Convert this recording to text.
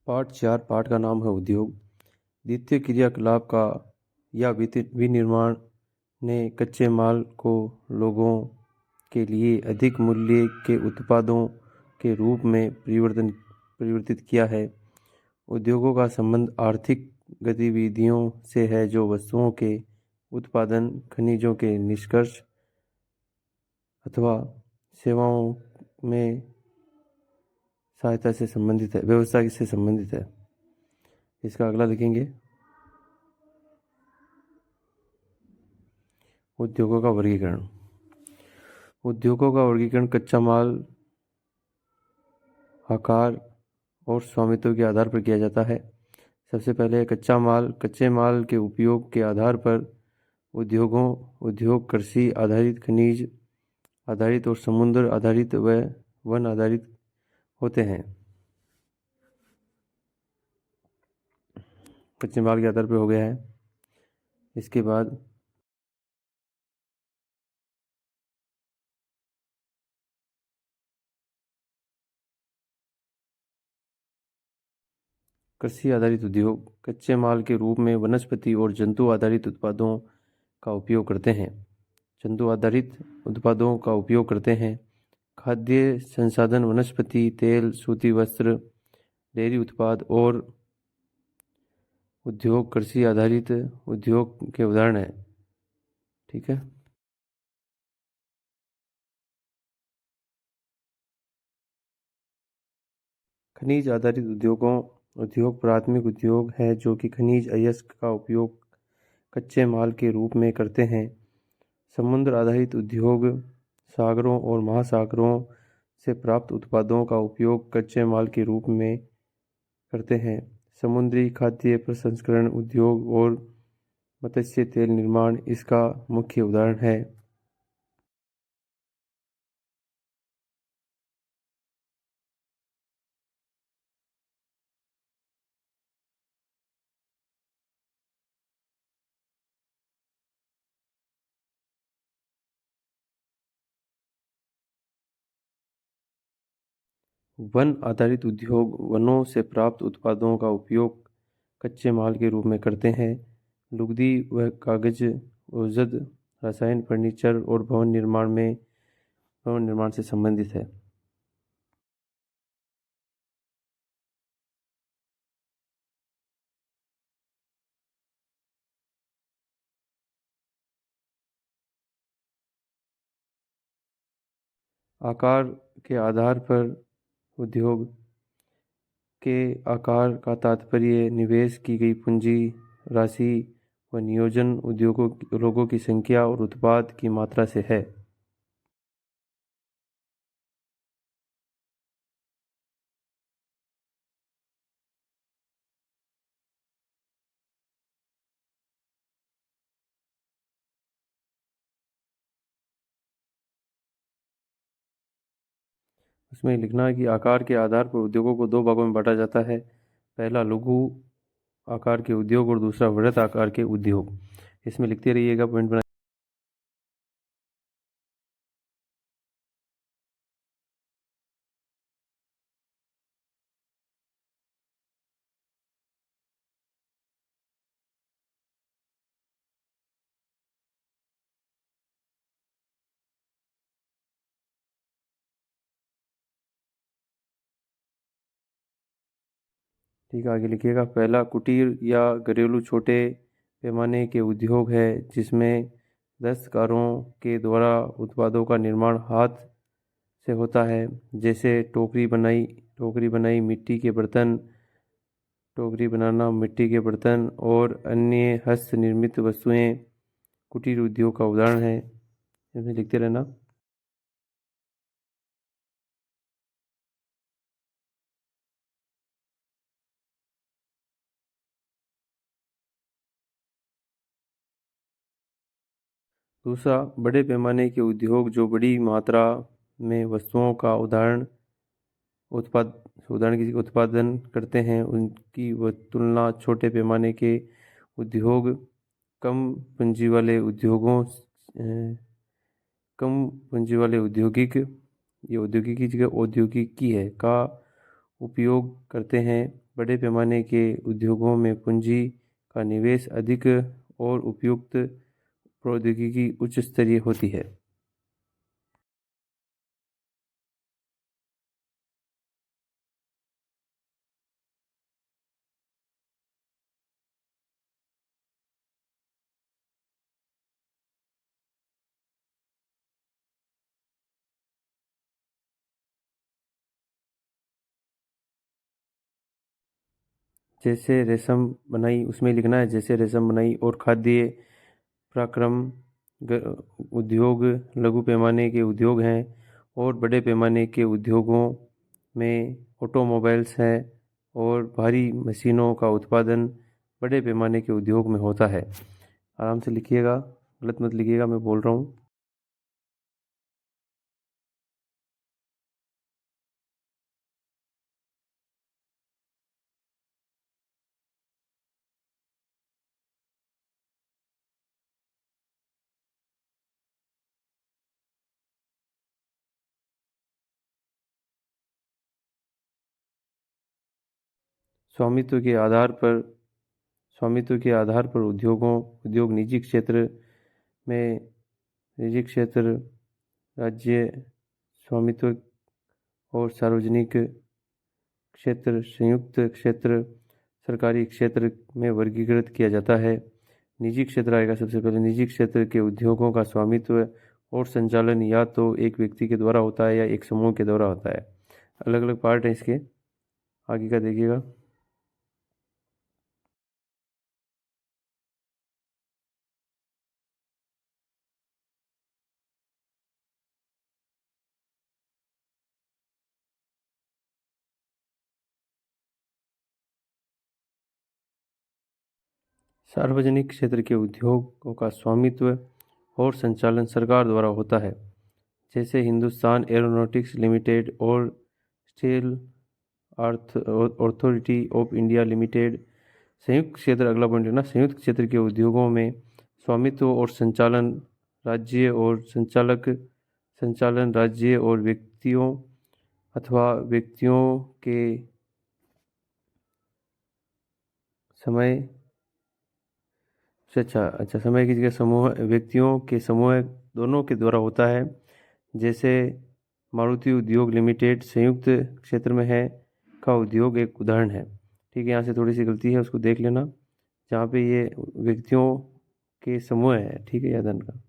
पाठ 4 पाठ का नाम है उद्योग। द्वितीय क्रियाकलाप का या विनिर्माण ने कच्चे माल को लोगों के लिए अधिक मूल्य के उत्पादों के रूप में परिवर्तित किया है। उद्योगों का संबंध आर्थिक गतिविधियों से है जो वस्तुओं के उत्पादन, खनिजों के निष्कर्ष अथवा सेवाओं में सहायता से संबंधित है, व्यवस्था से संबंधित है। इसका अगला लिखेंगे उद्योगों का वर्गीकरण। उद्योगों का वर्गीकरण कच्चा माल, आकार और स्वामित्व के आधार पर किया जाता है। सबसे पहले कच्चा माल। कच्चे माल के उपयोग के आधार पर उद्योग कृषि आधारित, खनिज आधारित और समुद्र आधारित व वन आधारित होते हैं। कच्चे माल के आधार पर हो गया है। इसके बाद कृषि आधारित उद्योग कच्चे माल के रूप में वनस्पति और जंतु आधारित उत्पादों का उपयोग करते हैं। जंतु आधारित उत्पादों का उपयोग करते हैं। खाद्य संसाधन, वनस्पति तेल, सूती वस्त्र, डेयरी उत्पाद और उद्योग कृषि आधारित उद्योग के उदाहरण हैं। ठीक है। खनिज आधारित उद्योग प्राथमिक उद्योग है जो कि खनिज अयस्क का उपयोग कच्चे माल के रूप में करते हैं। समुद्र आधारित उद्योग सागरों और महासागरों से प्राप्त उत्पादों का उपयोग कच्चे माल के रूप में करते हैं। समुद्री खाद्य प्रसंस्करण उद्योग और मत्स्य तेल निर्माण इसका मुख्य उदाहरण है। वन आधारित उद्योग वनों से प्राप्त उत्पादों का उपयोग कच्चे माल के रूप में करते हैं। लुगदी व कागज, औषध, रसायन, फर्नीचर और भवन निर्माण से संबंधित है। आकार के आधार पर उद्योग के आकार का तात्पर्य निवेश की गई पूंजी राशि व नियोजन लोगों की संख्या और उत्पाद की मात्रा से है। उसमें लिखना है कि आकार के आधार पर उद्योगों को दो भागों में बांटा जाता है। पहला लघु आकार के उद्योग और दूसरा वृहत आकार के उद्योग। इसमें लिखते रहिएगा, पॉइंट बना। ठीक है, आगे लिखिएगा। पहला कुटीर या घरेलू छोटे पैमाने के उद्योग है जिसमें दस्तकारों के द्वारा उत्पादों का निर्माण हाथ से होता है, जैसे टोकरी बनाई, टोकरी बनाना, मिट्टी के बर्तन और अन्य हस्त निर्मित वस्तुएं कुटीर उद्योग का उदाहरण है। इसमें लिखते रहना। दूसरा, बड़े पैमाने के उद्योग जो बड़ी मात्रा में वस्तुओं का उत्पादन करते हैं, उनकी वह तुलना छोटे पैमाने के उद्योग कम पूंजी वाले औद्योगिक, ये औद्योगिक की जगह औद्योगिकी है, का उपयोग करते हैं। बड़े पैमाने के उद्योगों में पूंजी का निवेश अधिक और उपयुक्त प्रौद्योगिकी उच्च स्तरीय होती है। जैसे रेशम बनाई, उसमें लिखना है जैसे रेशम बनाई और खाद्य पराक्रम उद्योग लघु पैमाने के उद्योग हैं और बड़े पैमाने के उद्योगों में ऑटोमोबाइल्स हैं और भारी मशीनों का उत्पादन बड़े पैमाने के उद्योग में होता है। आराम से लिखिएगा, गलत मत लिखिएगा, मैं बोल रहा हूँ। स्वामित्व के आधार पर उद्योग में निजी क्षेत्र, राज्य स्वामित्व और सार्वजनिक क्षेत्र, संयुक्त क्षेत्र, सरकारी क्षेत्र में वर्गीकृत किया जाता है। निजी क्षेत्र आएगा सबसे पहले। निजी क्षेत्र के उद्योगों का स्वामित्व और संचालन या तो एक व्यक्ति के द्वारा होता है या एक समूह के द्वारा होता है। अलग अलग पार्ट है इसके, आगे का देखिएगा। सार्वजनिक क्षेत्र के उद्योगों का स्वामित्व और संचालन सरकार द्वारा होता है, जैसे हिंदुस्तान एरोनॉटिक्स लिमिटेड और steel authority of India limited. संयुक्त क्षेत्र, अगला पॉइंट है ना, संयुक्त क्षेत्र के उद्योगों में स्वामित्व और संचालन राज्य और व्यक्तियों अथवा व्यक्तियों के समय समय की जगह व्यक्तियों के समूह दोनों के द्वारा होता है, जैसे मारुति उद्योग लिमिटेड संयुक्त क्षेत्र में है का उद्योग एक उदाहरण है। ठीक है, यहाँ से थोड़ी सी गलती है, उसको देख लेना, जहाँ पे ये व्यक्तियों के समूह है। ठीक है, याद रखना।